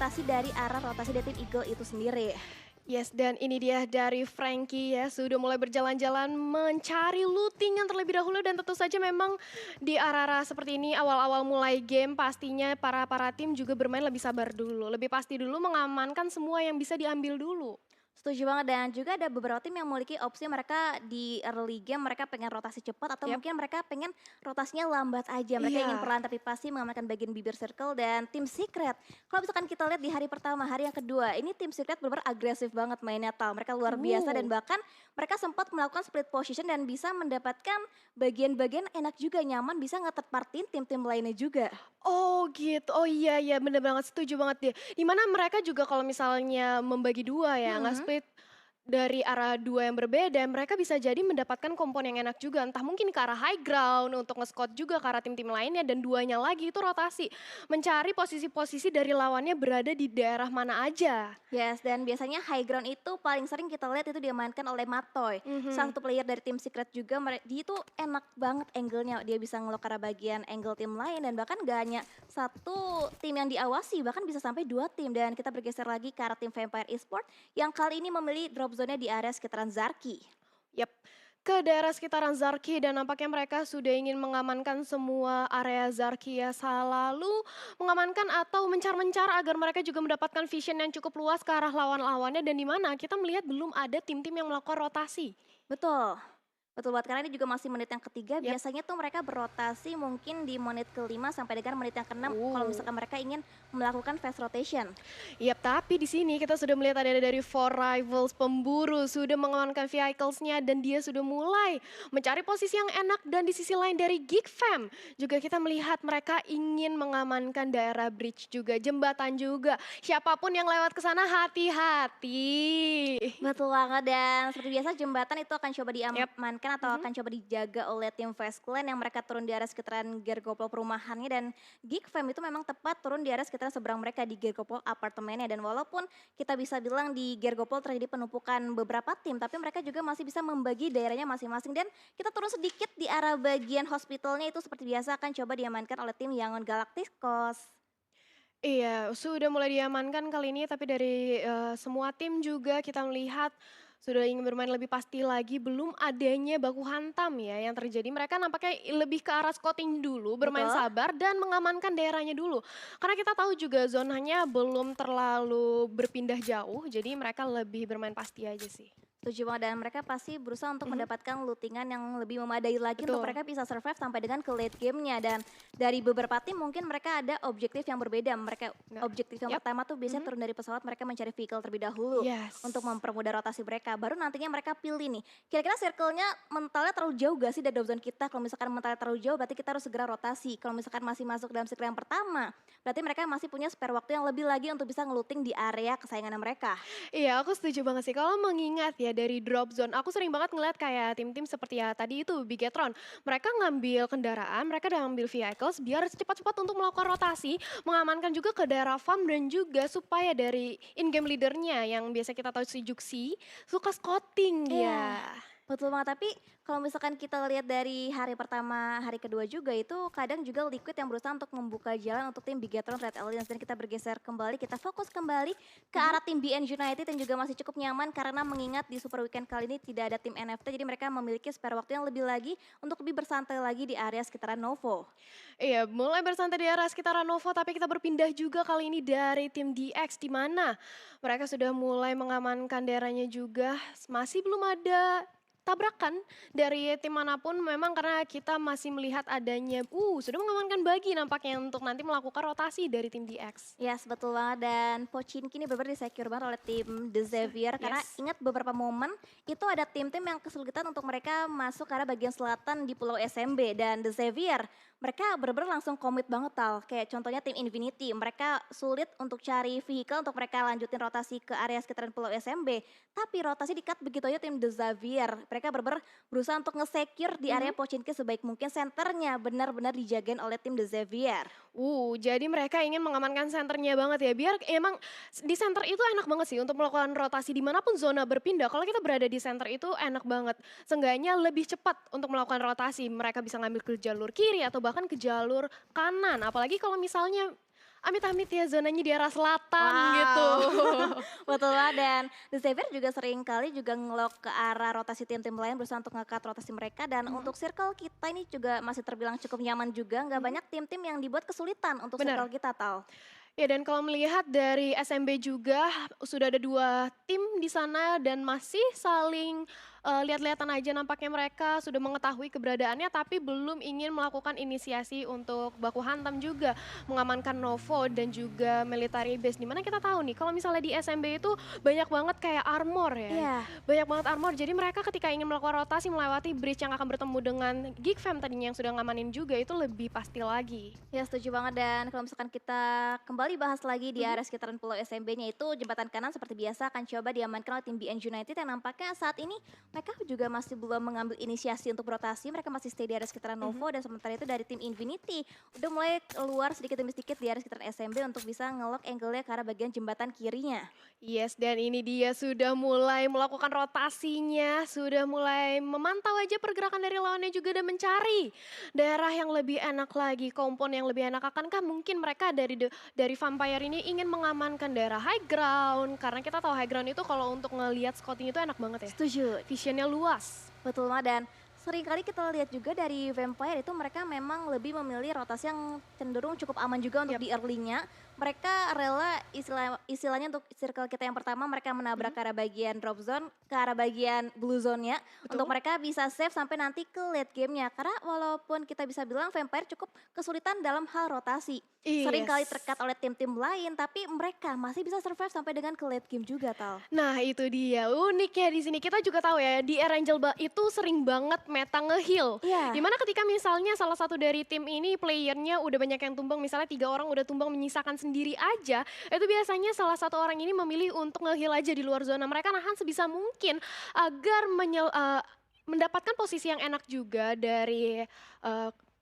rotasi dari arah rotasi dari tim Eagle itu sendiri. Yes, dan ini dia dari Frankie ya, sudah mulai berjalan-jalan mencari looting yang terlebih dahulu dan tentu saja memang di arah-arah seperti ini awal-awal mulai game pastinya para tim juga bermain lebih sabar dulu, lebih pasti dulu mengamankan semua yang bisa diambil dulu. Setuju banget dan juga ada beberapa tim yang memiliki opsi mereka di early game mereka pengen rotasi cepat atau Yap, mungkin mereka pengen rotasinya lambat aja. Mereka ingin iya. perlahan tapi pasti mengamankan bagian bibir circle dan tim secret. Kalau misalkan kita lihat di hari pertama, hari yang kedua, ini tim secret benar-benar agresif banget mainnya tal. Mereka luar biasa dan Uh. bahkan mereka sempat melakukan split position dan bisa mendapatkan bagian-bagian enak juga nyaman bisa nge-third tim-tim lainnya juga. Oh gitu, oh iya iya bener banget, setuju banget deh. Di mana mereka juga kalau misalnya membagi dua ya, Mhm. nge-split dari arah dua yang berbeda, mereka bisa jadi mendapatkan kompon yang enak juga. Entah mungkin ke arah high ground, untuk nge-scout juga ke arah tim-tim lainnya, dan duanya lagi itu rotasi. Mencari posisi-posisi dari lawannya berada di daerah mana aja. Yes, dan biasanya high ground itu paling sering kita lihat itu diamankan oleh Matoy. Salah Mhm. satu player dari tim Secret juga, dia itu enak banget angle-nya. Dia bisa ngelok ke arah bagian angle tim lain dan bahkan gak hanya satu tim yang diawasi, bahkan bisa sampai dua tim. Dan kita bergeser lagi ke arah tim Vampire Esport yang kali ini memilih drop zone-nya di area sekitaran Zarki. Yap, ke daerah sekitaran Zarki dan nampaknya mereka sudah ingin mengamankan semua area Zarki ya, selalu mengamankan atau mencar-mencar agar mereka juga mendapatkan vision yang cukup luas ke arah lawan-lawannya dan di mana kita melihat belum ada tim-tim yang melakukan rotasi. Betul. Betul banget, karena ini juga masih menit yang ketiga, Yap. biasanya tuh mereka berotasi mungkin di menit kelima sampai dengan menit yang keenam kalau Uh. misalkan mereka ingin melakukan fast rotation. Yap, tapi di sini kita sudah melihat ada dari Four Rivals pemburu sudah mengamankan vehicles-nya dan dia sudah mulai mencari posisi yang enak dan di sisi lain dari Geek Fam juga kita melihat mereka ingin mengamankan daerah bridge juga, jembatan juga. Siapapun yang lewat ke sana hati-hati. Betul banget dan seperti biasa jembatan itu akan coba Yap. diamankan atau Mhm. akan coba dijaga oleh tim Fast Clan yang mereka turun di area sekitaran Gergopol perumahannya dan Geek Fam itu memang tepat turun di area sekitar seberang mereka di Gergopol apartemennya dan walaupun kita bisa bilang di Gergopol terjadi penumpukan beberapa tim tapi mereka juga masih bisa membagi daerahnya masing-masing dan kita turun sedikit di arah bagian hospitalnya itu seperti biasa akan coba diamankan oleh tim Yangon Galacticos. Iya, sudah mulai diamankan kali ini, tapi dari semua tim juga kita melihat sudah ingin bermain lebih pasti lagi, belum adanya baku hantam ya yang terjadi. Mereka nampaknya lebih ke arah scouting dulu, bermain Betul? sabar dan mengamankan daerahnya dulu. Karena kita tahu juga zonanya belum terlalu berpindah jauh, jadi mereka lebih bermain pasti aja sih. Setuju banget dan mereka pasti berusaha untuk Mhm, mendapatkan lootingan yang lebih memadai lagi untuk betul. mereka bisa survive sampai dengan ke late game-nya dan dari beberapa tim mungkin mereka ada objektif yang berbeda. Mereka Nggak. objektif yang Yap. pertama tuh biasanya Mhm. turun dari pesawat mereka mencari vehicle terlebih dahulu untuk Yes. mempermudah rotasi mereka. Baru nantinya mereka pilih nih. Kira-kira circle-nya mentalnya terlalu jauh gak sih dari drop zone kita? Kalau misalkan mentalnya terlalu jauh berarti kita harus segera rotasi. Kalau misalkan masih masuk dalam circle yang pertama, berarti mereka masih punya spare waktu yang lebih lagi untuk bisa ngelooting di area kesayangan mereka. Iya, aku setuju banget sih. Kalau mengingat ya dari drop zone, aku sering banget ngeliat kayak tim-tim seperti ya tadi itu Bigetron. Mereka ngambil kendaraan, mereka udah ngambil vehicles biar cepat-cepat untuk melakukan rotasi, mengamankan juga ke daerah farm dan juga supaya dari in-game leadernya yang biasa kita tahu si Juxi, suka scouting Iya. dia. Betul banget, tapi kalau misalkan kita lihat dari hari pertama, hari kedua juga itu kadang juga Liquid yang berusaha untuk membuka jalan untuk tim Bigetron Red Alliance dan kita bergeser kembali, kita fokus kembali ke Mhm. arah tim BN United yang juga masih cukup nyaman karena mengingat di Super Weekend kali ini tidak ada tim NFT jadi mereka memiliki spare waktu yang lebih lagi untuk lebih bersantai lagi di area sekitaran Novo. Iya, mulai bersantai di arah sekitaran Novo, tapi kita berpindah juga kali ini dari tim DX di mana mereka sudah mulai mengamankan daerahnya juga. Masih belum ada tabrakan dari tim manapun memang karena kita masih melihat adanya sudah mengamankan bagi nampaknya untuk nanti melakukan rotasi dari tim DX. Yes, betul banget dan Pochinki ini benar-benar di-secure banget oleh tim The Xavier karena Yes. ingat beberapa momen itu ada tim-tim yang kesulitan untuk mereka masuk ke arah bagian selatan di Pulau SMB dan The Xavier mereka benar-benar langsung komit banget tal. Kayak contohnya tim Infinity, mereka sulit untuk cari vehicle untuk mereka lanjutin rotasi ke area sekitaran Pulau SMB. Tapi rotasi di-cut begitu aja tim The Xavier. Mereka benar-benar berusaha untuk nge-secure di Mhm. area Pochinki sebaik mungkin senternya benar-benar dijagain oleh tim The Xavier. Jadi mereka ingin mengamankan senternya banget ya, biar emang di center itu enak banget sih untuk melakukan rotasi dimanapun zona berpindah. Kalau kita berada di center itu enak banget, seenggaknya lebih cepat untuk melakukan rotasi. Mereka bisa ngambil ke jalur kiri atau bahkan ke jalur kanan. Apalagi kalau misalnya Amit-amit ya zonanya di arah selatan gitu. Wow, betul banget dan The Xavier juga sering kali juga ngelok ke arah rotasi tim-tim lain berusaha untuk nge-cut rotasi mereka dan Mhm, untuk circle kita ini juga masih terbilang cukup nyaman juga, nggak mhm, banyak tim-tim yang dibuat kesulitan untuk bener. circle kita, Tal. Ya dan kalau melihat dari SMB juga sudah ada 2 tim di sana dan masih saling, lihat-lihatan aja nampaknya mereka sudah mengetahui keberadaannya tapi belum ingin melakukan inisiasi untuk baku hantam juga, mengamankan Novo dan juga military base. Di mana kita tahu nih kalau misalnya di SMB itu banyak banget kayak armor ya, Iya. banyak banget armor. Jadi mereka ketika ingin melakukan rotasi melewati bridge yang akan bertemu dengan Geek Fam tadinya yang sudah ngamanin juga itu lebih pasti lagi. Ya setuju banget dan kalau misalkan kita kembali bahas lagi di Mhm, area sekitaran Pulau SMB-nya itu jembatan kanan seperti biasa akan coba diamankan oleh tim BN United yang nampaknya saat ini mereka juga masih belum mengambil inisiasi untuk berotasi, mereka masih stay di area sekitaran mhm. Novo dan sementara itu dari tim Infinity udah mulai keluar sedikit demi sedikit di area sekitaran SMB untuk bisa ngelok angle-nya ke arah bagian jembatan kirinya. Yes, dan ini dia sudah mulai melakukan rotasinya, sudah mulai memantau aja pergerakan dari lawannya juga dan mencari daerah yang lebih enak lagi, kompon yang lebih enak. Akankah mungkin mereka dari Vampire ini ingin mengamankan daerah high ground? Karena kita tahu high ground itu kalau untuk ngelihat scouting itu enak banget ya. Setuju. Visionnya luas. Betul banget dan seringkali kita lihat juga dari Vampire itu mereka memang lebih memilih rotasi yang cenderung cukup aman juga untuk Yap. di early-nya. Mereka rela istilahnya untuk circle kita yang pertama mereka menabrak Mhm, ke arah bagian drop zone, ke arah bagian blue zone-nya untuk betul. mereka bisa save sampai nanti ke late game-nya. Karena walaupun kita bisa bilang Vampire cukup kesulitan dalam hal rotasi. Sering kali Yes. terkat oleh tim-tim lain tapi mereka masih bisa survive sampai dengan ke late game juga, Tal. Nah itu dia, uniknya di sini kita juga tahu ya di Erangel itu sering banget meta nge-heal. Iya, Dimana ketika misalnya salah satu dari tim ini playernya udah banyak yang tumbang, misalnya 3 orang udah tumbang menyisakan sendiri aja, itu biasanya salah satu orang ini memilih untuk nge-heal aja di luar zona. Mereka nahan sebisa mungkin agar mendapatkan posisi yang enak juga dari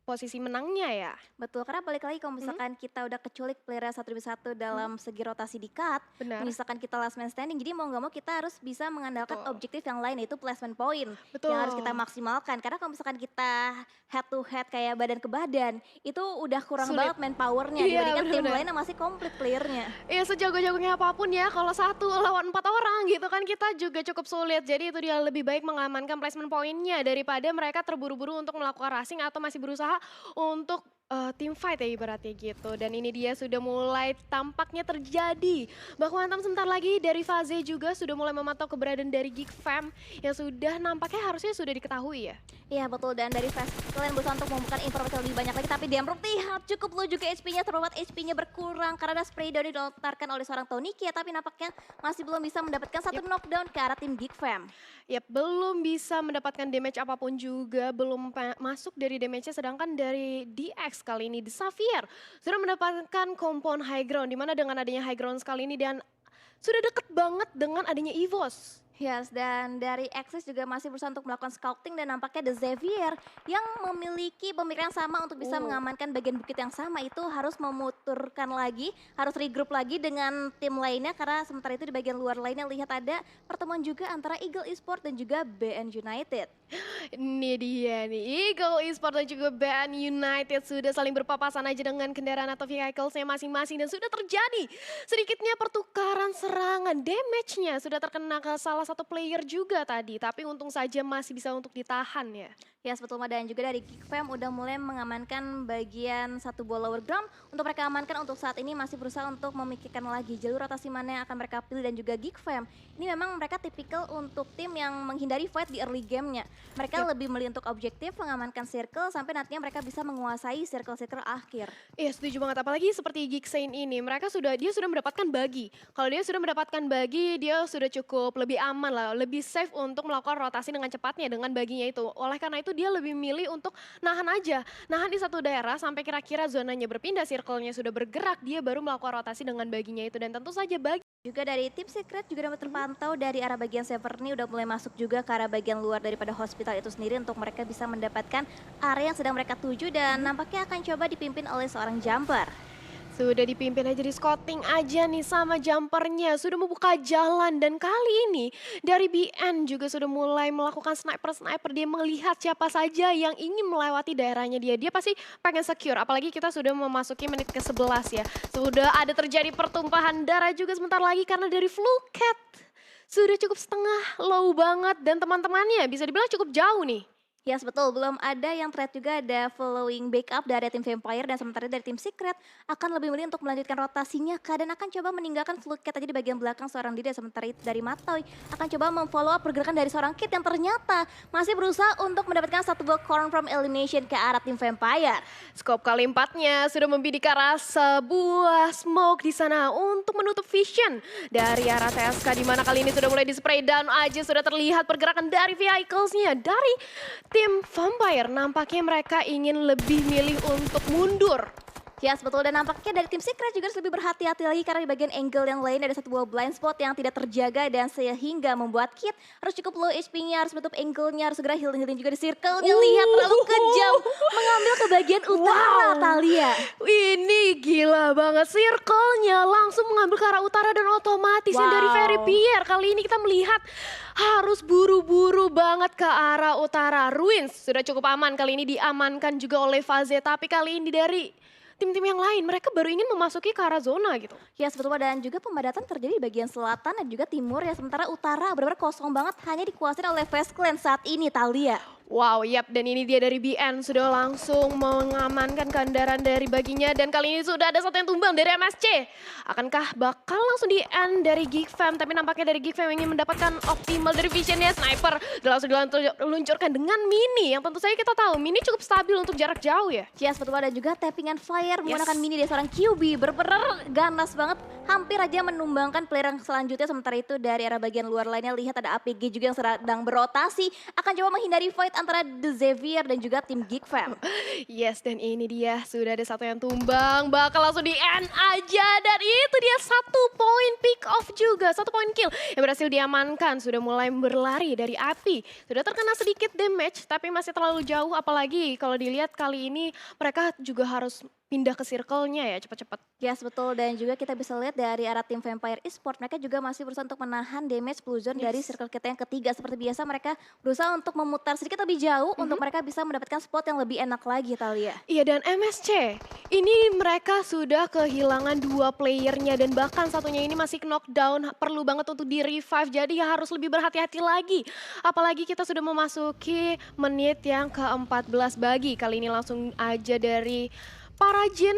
posisi menangnya ya. betul, karena balik lagi kalau Mhm, misalkan kita udah keculik player satu demi satu mhm, dalam segi rotasi di cut, benar, menyisakan kita last man standing, jadi mau nggak mau kita harus bisa mengandalkan betul. objektif yang lain yaitu placement point yang harus kita Betul, maksimalkan. Karena kalau misalkan kita head to head kayak badan ke badan, itu udah kurang sulit. banget manpowernya Iya dibandingkan tim benar-benar. lain yang masih komplit playernya. Iya sejago-jagonya apapun ya, kalau 1 lawan 4 orang gitu kan kita juga cukup sulit. Jadi itu dia lebih baik mengamankan placement poinnya daripada mereka terburu-buru untuk melakukan racing atau masih berusaha untuk team fight ya ibaratnya gitu. Dan ini dia sudah mulai tampaknya terjadi. Baku hantam sebentar lagi dari Faze juga sudah mulai memantau keberadaan dari Geek Fam yang sudah nampaknya harusnya sudah diketahui ya. Iya betul dan dari Fast kalian berusaha untuk membuka informasi lebih banyak lagi tapi diam terlihat cukup low juga HP-nya terlewat HP-nya berkurang karena ada spray down dilontarkan oleh seorang Tonikia tapi nampaknya masih belum bisa mendapatkan satu Yap. knockdown ke arah tim Geek Fam. Yap, belum bisa mendapatkan damage apapun juga, belum masuk dari damage-nya sedangkan dari DX kali ini The Xavier sudah mendapatkan kompon high ground di mana dengan adanya high ground sekali ini dan sudah deket banget dengan adanya EVOS. Yes, dan dari Axis juga masih berusaha untuk melakukan scouting dan nampaknya The Xavier yang memiliki pemikiran sama untuk bisa Oh, mengamankan bagian bukit yang sama itu harus memuturkan lagi, harus regroup lagi dengan tim lainnya karena sementara itu di bagian luar lainnya lihat ada pertemuan juga antara Eagle Esport dan juga BN United. ini dia nih, Eagle Esport dan juga BN United sudah saling berpapasan aja dengan kendaraan atau vehicles-nya masing-masing dan sudah terjadi sedikitnya pertukaran serangan. Damage-nya sudah terkena ke salah satu player juga tadi, tapi untung saja masih bisa untuk ditahan ya. Ya, betul Mbak, dan juga dari Geek Fam udah mulai mengamankan bagian satu bola lower ground. Untuk mereka amankan untuk saat ini masih berusaha untuk memikirkan lagi jalur rotasi mana yang akan mereka pilih dan juga Geek Fam. Ini memang mereka tipikal untuk tim yang menghindari fight di early game-nya. Mereka Yap. lebih milih untuk objektif mengamankan circle sampai nantinya mereka bisa menguasai circle-circle akhir. Iya setuju banget, apalagi seperti Geeksain ini, dia sudah mendapatkan bagi. Kalau dia sudah mendapatkan bagi, dia sudah cukup lebih aman lah, lebih safe untuk melakukan rotasi dengan cepatnya dengan baginya itu. Oleh karena itu dia lebih milih untuk nahan aja, nahan di satu daerah sampai kira-kira zonanya berpindah, circle-nya sudah bergerak, dia baru melakukan rotasi dengan baginya itu. Dan tentu saja bagi. Juga dari tim secret juga dapat Mhm. terpantau dari arah bagian server ini udah mulai masuk juga ke arah bagian luar daripada hospital itu sendiri untuk mereka bisa mendapatkan area yang sedang mereka tuju dan Mhm. nampaknya akan coba dipimpin oleh seorang jumper. Sudah dipimpin aja di scouting aja nih sama jumpernya, sudah membuka jalan dan kali ini dari BN juga sudah mulai melakukan sniper-sniper, dia melihat siapa saja yang ingin melewati daerahnya dia. Dia pasti pengen secure, apalagi kita sudah memasuki menit ke-11 ya. Sudah ada terjadi pertumpahan darah juga sebentar lagi karena dari Fluket. Sudah cukup setengah, low banget dan teman-temannya bisa dibilang cukup jauh nih. Yes, betul. Belum ada yang trade juga ada following backup dari tim Vampire dan sementara dari tim Secret akan lebih milih untuk melanjutkan rotasinya kah dan akan coba meninggalkan Fluid Cat aja di bagian belakang seorang diri sementara itu dari Matoy akan coba memfollow up pergerakan dari seorang Kid yang ternyata masih berusaha untuk mendapatkan satu buah corn from elimination ke arah tim Vampire. Scope kali empatnya sudah membidik ke arah sebuah smoke di sana untuk menutup vision dari arah TSK di mana kali ini sudah mulai di spray down aja sudah terlihat pergerakan dari vehicles-nya dari tim Vampire. Nampaknya mereka ingin lebih milih untuk mundur. Yes, betul. Dan nampaknya dari tim Secret juga harus lebih berhati-hati lagi karena di bagian angle yang lain ada satu buah blind spot yang tidak terjaga dan sehingga membuat Kid harus cukup low HP-nya, harus menutup angle-nya, harus segera healing-healing juga di circle-nya. Lihat terlalu kejam mengambil ke bagian utara, Thalia. Ini gila banget, circle-nya langsung mengambil ke arah utara dan otomatis yang dari Very Pierre. Kali ini kita melihat harus buru-buru banget ke arah utara. Ruins sudah cukup aman, kali ini diamankan juga oleh Faze, tapi kali ini dari tim-tim yang lain, mereka baru ingin memasuki ke arah zona gitu. Ya betul, dan juga pemadatan terjadi di bagian selatan dan juga timur ya. Sementara utara benar-benar kosong banget hanya dikuasai oleh Fast Clan saat ini, Thalia. Wow, yap, dan ini dia dari BN sudah langsung mengamankan kendaraan dari baginya dan kali ini sudah ada satu yang tumbang dari MSC. Akankah bakal langsung di end dari Geek Fam, tapi nampaknya dari Geek Fam ingin mendapatkan optimal dari visionnya. Sniper sudah langsung diluncurkan dengan Mini yang tentu saja kita tahu Mini cukup stabil untuk jarak jauh ya. Yes, betul, dan juga tapping and fire menggunakan Mini dari seorang QB benar-benar ganas banget. Hampir aja menumbangkan player yang selanjutnya. Sementara itu dari arah bagian luar lainnya lihat ada APG juga yang sedang berotasi. Akan coba menghindari fight antara The Xavier dan juga tim Geek Fam. Yes, dan ini dia sudah ada satu yang tumbang, bakal langsung di end aja dan itu dia 1 poin pick off juga, 1 poin kill yang berhasil diamankan. Sudah mulai berlari dari api, sudah terkena sedikit damage tapi masih terlalu jauh, apalagi kalau dilihat kali ini mereka juga harus pindah ke circle-nya ya cepat-cepat. Yes, betul, dan juga kita bisa lihat dari arah tim Vampire Esport mereka juga masih berusaha untuk menahan damage blue zone dari circle kita yang ketiga. Seperti biasa mereka berusaha untuk memutar sedikit lebih jauh untuk mereka bisa mendapatkan spot yang lebih enak lagi, Thalia. Iya, dan MSC ini mereka sudah kehilangan 2 playernya dan bahkan satunya ini masih knockdown, perlu banget untuk di revive, jadi harus lebih berhati-hati lagi. Apalagi kita sudah memasuki menit yang ke-14 bagi. Kali ini langsung aja dari Parajin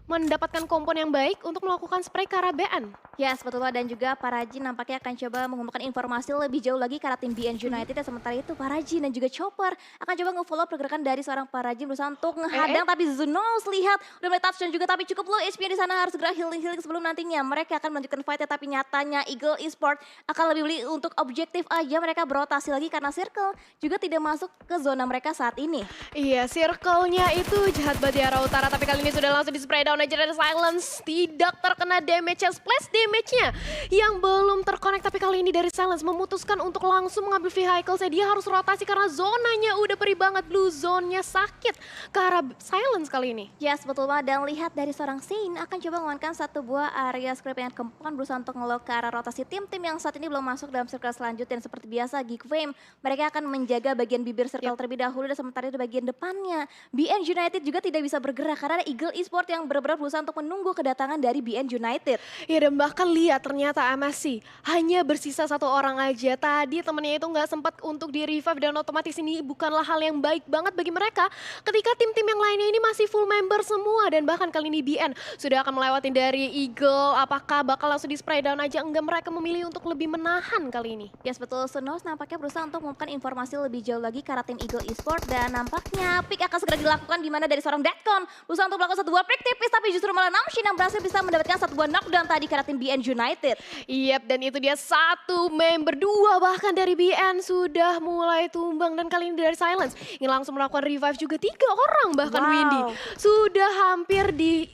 mendapatkan kompon yang baik untuk melakukan spray ke arah BN. Yes, betul, dan juga Parajin nampaknya akan coba mengumpulkan informasi lebih jauh lagi ke arah tim BN United. Dan sementara itu Parajin dan juga Chopper akan coba nge-follow pergerakan dari seorang Parajin berusaha untuk menghadang. Tapi Zunos lihat udah mulai touchdown juga tapi cukup low HP di sana, harus segera healing sebelum nantinya mereka akan melanjutkan fight. Tapi nyatanya Eagle Esport akan lebih beli untuk objektif aja, mereka berotasi lagi karena circle juga tidak masuk ke zona mereka saat ini. Iya, circle-nya itu jahat banget di arah utara, tapi kali ini sudah langsung di spray down aja dari Silence. Tidak terkena damage-nya, splash damage-nya yang belum terconnect, tapi kali ini dari Silence memutuskan untuk langsung mengambil vehicle-nya. Dia harus rotasi karena zonanya udah perih banget, blue zone-nya sakit ke arah Silence kali ini. Yes, betul banget, dan lihat dari seorang Sein akan coba mengamankan satu buah area script yang keempat berusaha untuk ngelok ke arah rotasi tim-tim yang saat ini belum masuk dalam circle selanjutnya. Dan seperti biasa Geek Fame mereka akan menjaga bagian bibir circle terlebih dahulu, dan sementara itu bagian depannya BN United juga tidak bisa bergerak karena ada Eagle Esport yang benar-benar berusaha untuk menunggu kedatangan dari BN United. Ya, dan bahkan lihat ternyata MSC hanya bersisa 1 orang aja. Tadi temennya itu nggak sempat untuk di revive dan otomatis ini bukanlah hal yang baik banget bagi mereka ketika tim-tim yang lainnya ini masih full member semua. Dan bahkan kali ini BN sudah akan melewati dari Eagle, apakah bakal langsung di spray down aja? Enggak, mereka memilih untuk lebih menahan kali ini. Yes, betul, Sunos nampaknya berusaha untuk mengumumkan informasi lebih jauh lagi ke arah tim Eagle Esport dan nampaknya pick akan segera dilakukan di mana dari seorang Deadcon berusaha untuk melakukan 1 buah pick tipis tapi justru malah Namshin yang berhasil bisa mendapatkan 1 buah knockdown tadi ke arah tim BN United. Yap, dan itu dia 1 member, 2 bahkan dari BN sudah mulai tumbang dan kali ini dari Silence ingin langsung melakukan revive juga 3 orang bahkan. Windy sudah hampir di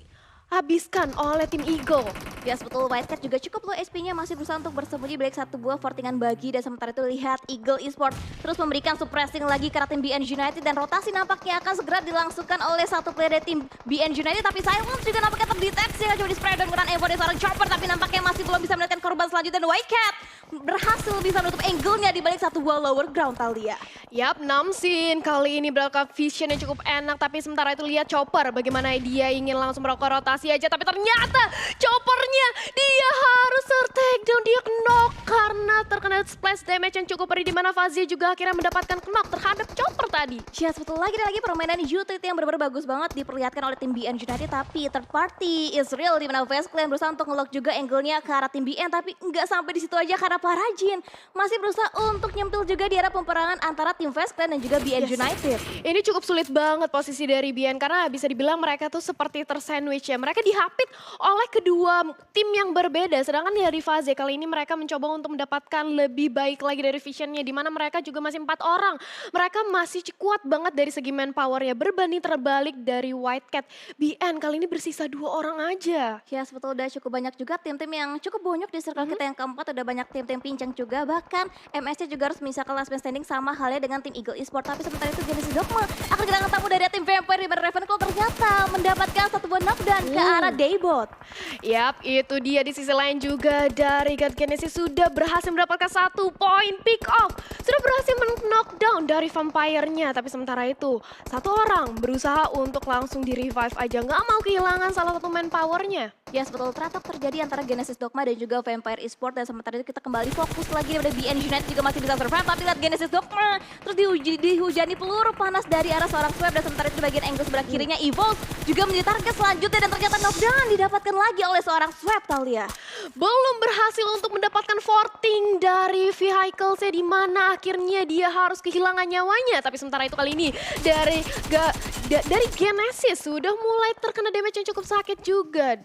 habiskan oleh tim Eagle. Yes, betul. Wildcat juga cukup low HP-nya, masih berusaha untuk bersembunyi balik satu buah fortingan bagi. Dan sementara itu lihat Eagle Esports terus memberikan suppressing lagi ke arah tim BN United. Dan rotasi nampaknya akan segera dilangsungkan oleh satu player dari tim BN United. Tapi Silence juga nampaknya terdeteksi, coba di spray down dengan Evo dari seorang Chopper. Tapi nampaknya masih belum bisa mendapatkan korban selanjutnya. Dan Wildcat berhasil bisa menutup angle-nya di balik satu buah lower ground, Talia. Yap, Namsin kali ini berlaku vision yang cukup enak. Tapi sementara itu lihat Chopper bagaimana dia ingin langsung melakukan rotasi aja. Tapi ternyata Choppernya dia harus ter-takedown, dia knock karena terkena splash damage yang cukup perih, di mana Fazia juga akhirnya mendapatkan knock terhadap Chopper tadi. Yes, betul lagi dan lagi permainan utility yang benar-benar bagus banget diperlihatkan oleh tim BN United. Tapi third party is real, di mana Vast Clan berusaha untuk nge-lock juga angle-nya ke arah tim BN. Tapi nggak sampai di situ aja karena Parajin masih berusaha untuk nyempil juga di arah peperangan antara tim Vast Clan dan juga BN United. Ini cukup sulit banget posisi dari BN karena bisa dibilang mereka tuh seperti tersandwich ya. Mereka dihapit oleh kedua tim yang berbeda. Sedangkan dari Faze kali ini mereka mencoba untuk mendapatkan lebih baik lagi dari visionnya, di mana mereka juga masih 4 orang. Mereka masih kuat banget dari segi manpower ya, berbanding terbalik dari Wildcat. BN kali ini bersisa 2 orang aja. Yes, betul, udah cukup banyak juga tim-tim yang cukup bonyok di circle kita yang keempat. Udah banyak tim-tim pincang juga, bahkan MSC juga harus menyisakan last man standing sama halnya dengan tim Eagle Esports. Tapi sementara itu Genesis Dogma akan kedatangan tamu dari tim Vampire, di mana Ravenclaw ternyata mendapatkan satu buah knockdown ke arah Daybot. Yap, itu dia. Di sisi lain juga dari God Genesis sudah berhasil mendapatkan 1 poin pick off. Sudah berhasil men-knockdown dari vampire-nya. Tapi sementara itu, 1 orang berusaha untuk langsung di-revive aja. Nggak mau kehilangan salah satu manpower-nya. Yes, betul, teratak terjadi antara Genesis Dogma dan juga Vampire Esports. Dan sementara itu kita kembali fokus lagi pada BN United juga masih bisa survive. Tapi lihat Genesis Dogma terus dihujani peluru panas dari arah seorang Swab. Dan sementara itu bagian angle sebelah kirinya Evolve juga menjadi target selanjutnya. Dan ternyata knockdown didapatkan lagi oleh seorang Swab, Talia. Belum berhasil untuk mendapatkan forting dari vehicle saya, di mana akhirnya dia harus kehilangan nyawanya. Tapi sementara itu kali ini dari Genesis sudah mulai terkena damage yang cukup sakit juga.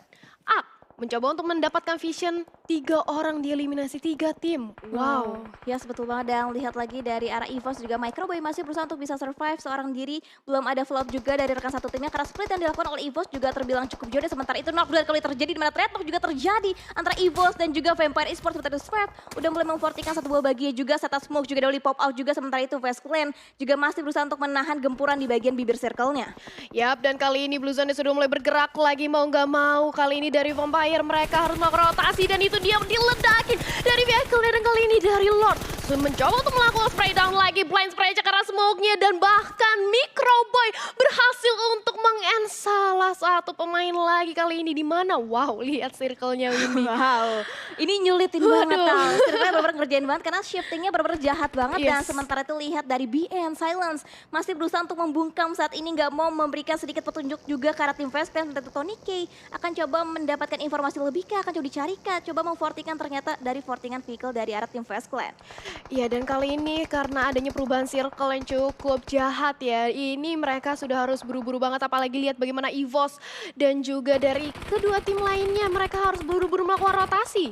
Mencoba untuk mendapatkan vision, 3 orang dieliminasi 3 tim. Wow. Yes, betul banget. Dan lihat lagi dari arah EVOS juga Microboy masih berusaha untuk bisa survive seorang diri. Belum ada follow up juga dari rekan satu timnya karena split yang dilakukan oleh EVOS juga terbilang cukup jauh. Sementara itu knockdown kali terjadi, di mana trade talk juga terjadi antara EVOS dan juga Vampire Esports. Sementara itu Swap udah mulai memfortikan satu buah bagian juga, setup smoke juga dari pop out juga. Sementara itu Vast Clan juga masih berusaha untuk menahan gempuran di bagian bibir circle-nya. Yap, dan kali ini Blue Zone sudah mulai bergerak lagi mau nggak mau. Kali ini dari Vampire mereka harus melakukan rotasi, dan itu dia diledakin dari vehicle, dan kali ini dari Lord mencoba untuk melakukan spray down lagi, blind spray aja karena smoke-nya, dan bahkan Microboy berhasil untuk meng-end salah satu pemain lagi kali ini, di mana wow, lihat circle-nya ini. Wow, ini nyulitin banget tau. Circle-nya bener-bener ngerjain banget karena shifting-nya bener-bener jahat banget. Dan sementara itu lihat dari BN Silence masih berusaha untuk membungkam saat ini, nggak mau memberikan sedikit petunjuk juga ke arah tim Fast Clan. Sementara itu Tony K akan coba mendapatkan informasi lebih kah, akan coba dicari kah, coba memfortikan ternyata dari fortingan vehicle dari arah tim Fast Clan. Iya, dan kali ini karena adanya perubahan circle yang cukup jahat ya, ini mereka sudah harus buru-buru banget, apalagi lihat bagaimana EVOS dan juga dari kedua tim lainnya, mereka harus buru-buru melakukan rotasi.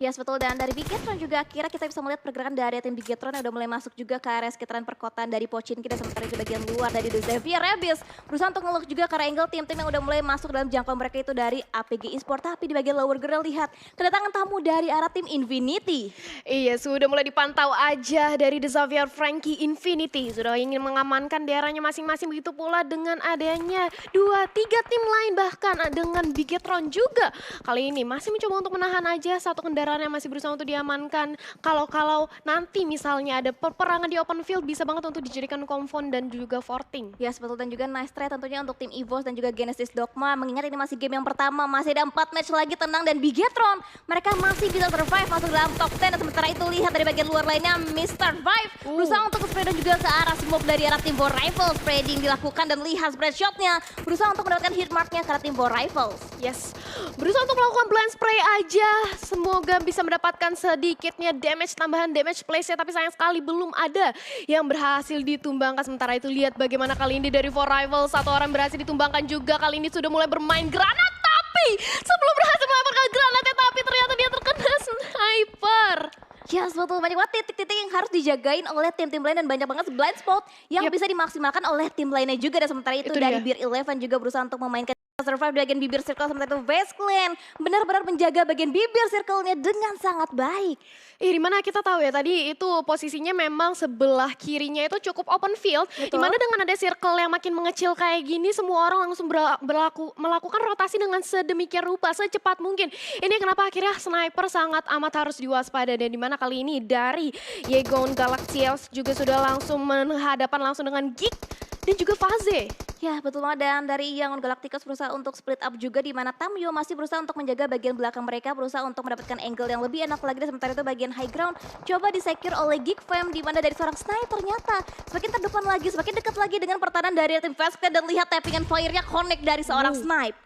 Yes, betul. Dan dari Bigetron juga akhirnya kita bisa melihat pergerakan dari tim Bigetron yang udah mulai masuk juga ke area sekitaran perkotaan dari Pochinki. Dan sementara itu bagian luar dari The Xavier Rebels berusaha untuk ngelock juga ke arah angle tim-tim yang udah mulai masuk dalam jangkauan mereka itu dari APG Esports. Tapi di bagian lower girl lihat kedatangan tamu dari arah tim Infinity. Iya, sudah mulai dipantau aja dari The Xavier Frankie Infinity. Sudah ingin mengamankan daerahnya masing-masing, begitu pula dengan adanya 2-3 tim lain, bahkan dengan Bigetron juga. Kali ini masih mencoba untuk menahan aja satu kendaraan yang masih berusaha untuk diamankan. Kalau nanti misalnya ada peperangan di open field, bisa banget untuk dijadikan konfon dan juga forting. Yes, betul. Dan juga nice try tentunya untuk tim EVOS dan juga Genesis Dogma. Mengingat ini masih game yang pertama, masih ada 4 match lagi tenang, dan Bigetron mereka masih bisa survive masuk dalam top 10. Dan sementara itu lihat dari bagian luar lainnya Mr. Vive berusaha untuk spread juga ke arah smoke dari arah tim War Rifles. Spreading dilakukan dan lihat spread shotnya berusaha untuk mendapatkan hit marknya ke arah tim War Rifles. Yes, berusaha untuk melakukan blind spray aja. Semoga bisa mendapatkan sedikitnya damage, tambahan damage place-nya, tapi sayang sekali belum ada yang berhasil ditumbangkan. Sementara itu lihat bagaimana kali ini dari Four Rivals, 1 orang berhasil ditumbangkan juga. Kali ini sudah mulai bermain granat, tapi sebelum berhasil melemparkan granatnya, tapi ternyata dia terkena sniper. Yes, betul. Banyak banget titik-titik titik-titik yang harus dijagain oleh tim-tim lain dan banyak banget blind spot yang Yap. bisa dimaksimalkan oleh tim lainnya juga. Dan sementara itu Itu dari dia. Beer Eleven juga berusaha untuk memainkan survive di bagian bibir circle, sementara itu Vase Clan benar-benar menjaga bagian bibir circle-nya dengan sangat baik. Dimana kita tahu ya tadi itu posisinya memang sebelah kirinya itu cukup open field. Betul. Dimana dengan ada circle yang makin mengecil kayak gini semua orang langsung melakukan rotasi dengan sedemikian rupa, secepat mungkin. Ini kenapa akhirnya sniper sangat amat harus diwaspada. Dan dimana kali ini dari Yegon Galaxiels juga sudah langsung menghadapan langsung dengan Geek dan juga Faze. Ya betul banget, dan dari Yangon Galacticos berusaha untuk split up juga di mana Tamyo masih berusaha untuk menjaga bagian belakang mereka, berusaha untuk mendapatkan angle yang lebih enak lagi. Dan sementara itu bagian high ground coba disecure oleh Geek Fam di mana dari seorang sniper ternyata semakin terdepan lagi, semakin dekat lagi dengan pertahanan dari tim Vase Clan, dan lihat tapping and fire-nya connect dari seorang snipe.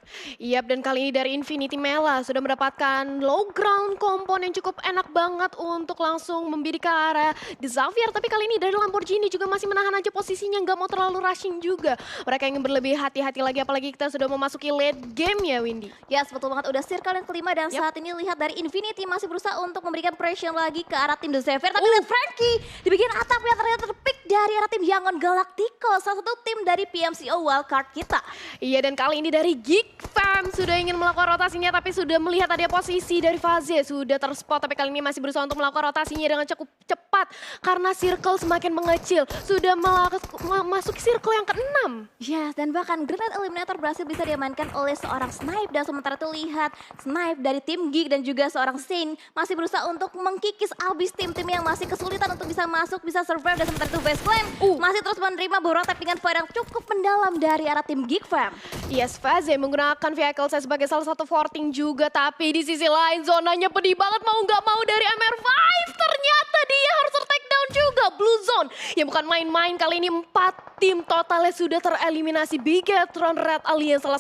Yap, dan kali ini dari Infinity Mela sudah mendapatkan low ground kompon yang cukup enak banget untuk langsung membidik ke arah The Xavier. Tapi kali ini dari Lamborghini juga masih menahan aja posisinya, nggak mau terlalu rushing juga. Mereka ingin berlebih hati-hati lagi, apalagi kita sudah memasuki late game ya Windy. Yes, betul banget, udah circle yang kelima dan Yap. saat ini lihat dari Infinity masih berusaha untuk memberikan pressure lagi ke arah tim The Xavier. Tapi lihat Frankie di bagian atapnya ternyata terpick dari arah tim Yangon Galacticos, salah satu tim dari PMCO wildcard kita. Iya, dan kali ini dari Geek Fam sudah ingin melakukan rotasinya tapi sudah melihat ada posisi dari Faze sudah terspot, tapi kali ini masih berusaha untuk melakukan rotasinya dengan cukup cepat karena circle semakin mengecil. Sudah memasuki circle yang ke-6. Yes, dan bahkan Grenade Eliminator berhasil bisa diamankan oleh seorang Snipe, dan sementara itu lihat Snipe dari tim Geek dan juga seorang Saint masih berusaha untuk mengkikis abis tim-tim yang masih kesulitan untuk bisa masuk, bisa survive. Dan sementara itu Vase Clan masih terus menerima beberapa tappingan fire yang cukup mendalam dari arah tim Geek Fam. Yes, Faze menggunakan vehicle saya sebagai salah satu forting juga, tapi di sisi lain zonanya pedih banget mau nggak mau dari MR5. Ternyata dia harus take down juga Blue Zone. Ya bukan main-main, kali ini 4 tim totalnya sudah tereliminasi. Bigetron Red Alliance salah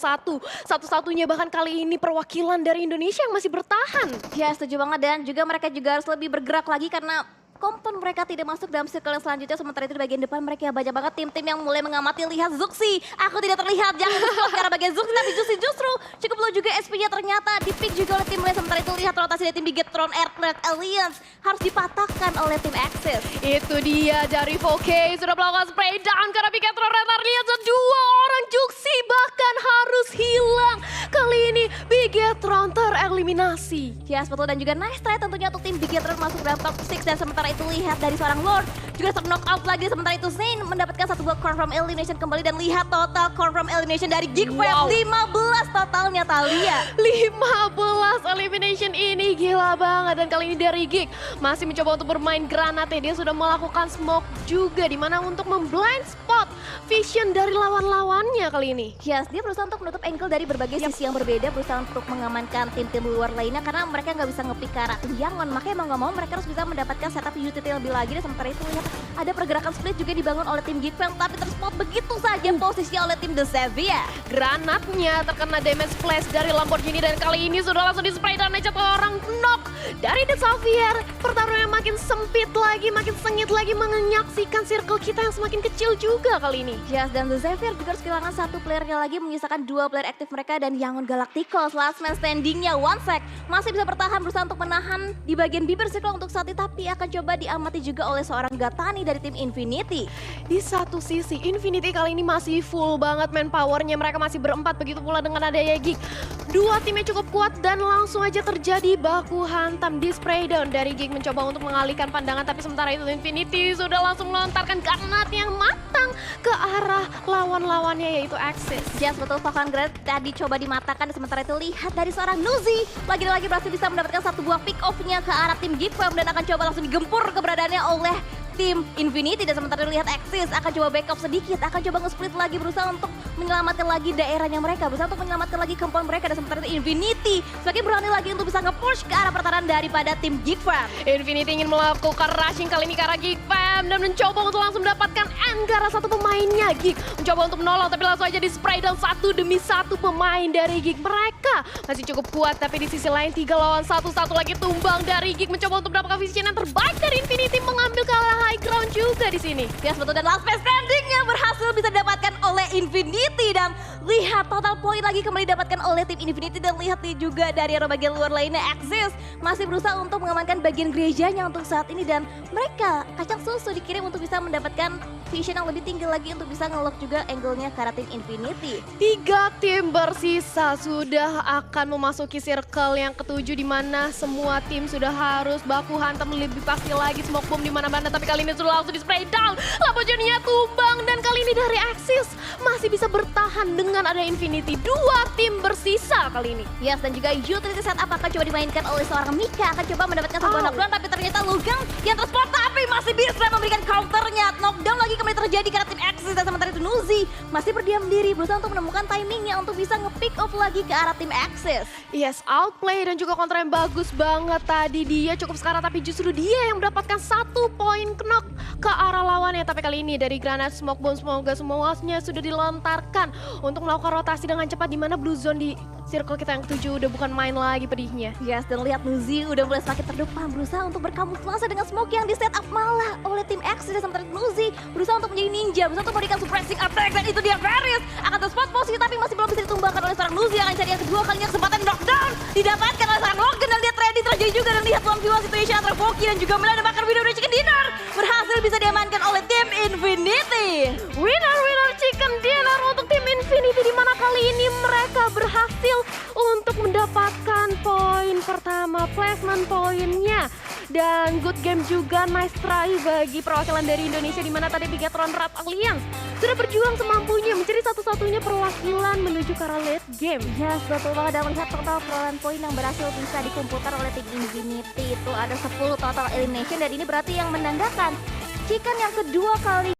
satu-satunya bahkan kali ini perwakilan dari Indonesia yang masih bertahan. Ya setuju banget, dan juga mereka juga harus lebih bergerak lagi karena kompon mereka tidak masuk dalam circle yang selanjutnya. Sementara itu di bagian depan mereka banyak banget tim-tim yang mulai mengamati. Lihat Zuxi, aku tidak terlihat, jangan di-spot karena bagian Zuxi, tapi Zuxi justru cukup low juga SP-nya, ternyata di-pick juga oleh tim lain. Sementara itu lihat rotasi dari tim Bigetron Red Alliance harus dipatahkan oleh tim Axis. Itu dia dari 4K sudah melakukan spray down karena Bigetron Red Alliance dan 2 orang Juxi bahkan harus hilang. Kali ini Bigetron tereliminasi. Yes, betul, dan juga nice try tentunya untuk tim Bigetron masuk dalam top 6. Dan sementara itu lihat dari seorang Lord juga knock out lagi. Sementara itu Zain mendapatkan satu buah confirm elimination kembali, dan lihat total confirm elimination dari Geek Fam, 15 totalnya Thalia. 15 elimination ini gila banget, dan kali ini dari Geek masih mencoba untuk bermain granatnya. Dia sudah melakukan smoke juga dimana untuk memblind spot vision dari lawan-lawannya kali ini. Yes, dia berusaha untuk menutup angle dari berbagai sisi yang berbeda, berusaha untuk mengamankan tim-tim luar lainnya karena mereka nggak bisa nge-pick ke arah tim Yangon. Makanya mau nggak mau mereka harus bisa mendapatkan setup utility lebih lagi. Dan sementara itu lihat ada pergerakan split juga dibangun oleh tim Geek Fam, tapi terspot begitu saja posisinya oleh tim The Xavier. Granatnya terkena damage flash dari Lamborghini dan kali ini sudah langsung di spray down aja orang knock dari The Xavier. Pertarungan makin sempit lagi, makin sengit lagi, menyaksikan circle kita yang semakin kecil juga kali ini. Yes, dan The Xavier juga harus kehilangan satu playernya lagi, menyisakan 2 player aktif mereka. Dan Yangon Galacticos last man standingnya OneSec masih bisa bertahan, berusaha untuk menahan di bagian bibir circle untuk saat ini, tapi akan coba diamati juga oleh seorang Gatani dari tim Infinity. Di satu sisi Infinity kali ini masih full banget manpowernya, mereka masih berempat, begitu pula dengan adanya Geek. 2 timnya cukup kuat dan langsung aja terjadi baku hantam di spray down. Dari Geek mencoba untuk mengalihkan pandangan, tapi sementara itu Infinity sudah langsung melontarkan granat yang matang ke arah lawan-lawannya yaitu Axis. Yes, betul, Falcon Grenade tadi coba dimatakan. Sementara itu lihat dari seorang Nuzi lagi-lagi berhasil bisa mendapatkan satu buah pick off-nya ke arah tim Geek Fam dan akan coba langsung digempur keberadaannya oleh tim Infinity. Dan sementara lihat Axis akan coba backup sedikit, akan coba nge-split lagi, berusaha untuk menyelamatkan lagi daerahnya mereka, berusaha untuk menyelamatkan lagi kemampuan mereka. Dan sementara itu Infinity semakin berani lagi untuk bisa nge-push ke arah pertahanan daripada tim Geek Fam. Infinity ingin melakukan rushing kali ini ke arah Geek Fam dan mencoba untuk langsung mendapatkan end ke arah satu pemainnya. Geek mencoba untuk menolong tapi langsung aja di spray down satu demi satu pemain dari Geek. Mereka masih cukup kuat tapi di sisi lain 3 lawan 1, satu lagi tumbang dari Geek, mencoba untuk mendapatkan vision yang terbaik dari Infinity, mengambil ke arah high ground juga di sini. Yes, betul, dan last man standingnya berhasil bisa didapatkan oleh Infinity. Dan Lihat total poin lagi kembali didapatkan oleh tim Infinity dan lihat nih juga dari arah bagian luar lainnya Axis masih berusaha untuk mengamankan bagian gerejanya untuk saat ini dan mereka kacang susu dikirim untuk bisa mendapatkan vision yang lebih tinggi lagi untuk bisa ngelock juga angle-nya ke arah tim Infinity. 3 tim bersisa sudah akan memasuki circle yang ketujuh di mana semua tim sudah harus baku hantam lebih pasti lagi smoke bomb di mana-mana, tapi kali ini sudah langsung di spray down. Lamborghini-nya tumbang dan kali ini dari Axis masih bisa bertahan dengan ada Infinity. 2 tim bersisa kali ini. Yes, dan juga utility setup akan coba dimainkan oleh seorang Mika, akan coba mendapatkan sebuah knockdown tapi ternyata Lugang yang terspot tapi masih bisa memberikan counternya. Knockdown lagi kembali terjadi karena tim Axis dan sementara itu Nuzi masih berdiam diri berusaha untuk menemukan timingnya untuk bisa nge-pick off lagi ke arah tim Axis. Yes, outplay dan juga kontra yang bagus banget tadi. Dia cukup sekarat tapi justru dia yang mendapatkan 1 poin knock ke arah lawannya. Tapi kali ini dari granat smoke bomb semoga semuanya sudah dilontarkan untuk melakukan rotasi dengan cepat di mana blue zone di circle kita yang ketujuh udah bukan main lagi pedihnya. Yes, dan lihat Nuzi udah mulai semakin terdepan berusaha untuk berkamuflase dengan smoke yang di setup malah oleh tim Axis dan sementara Nuzi berusaha untuk menjadi ninja, berusaha untuk memberikan suppressing attack dan itu dia Varys akan terspot posisi tapi masih belum bisa ditumbangkan oleh seorang Nuzi yang akan cari yang kedua kalinya kesempatan knockdown didapatkan oleh seorang Logan dan lihat ready terjadi juga dan lihat one v one situation antara Voki dan juga Mela dan bahkan winner chicken dinner berhasil bisa diamankan oleh tim Infinity. Winner chicken dinner untuk tim Infinity di mana kali ini mereka berhasil untuk mendapatkan poin pertama, placement poinnya. Dan good game juga, nice try bagi perwakilan dari Indonesia di mana tadi Bigatron Rat Alliance sudah berjuang semampunya menjadi satu-satunya perwakilan menuju ke arah late game. Yes, betul banget dan melihat total perolehan poin yang berhasil bisa dikumpulkan oleh tim Infinity itu ada 10 total elimination dan ini berarti yang menandakan Chicken yang kedua kali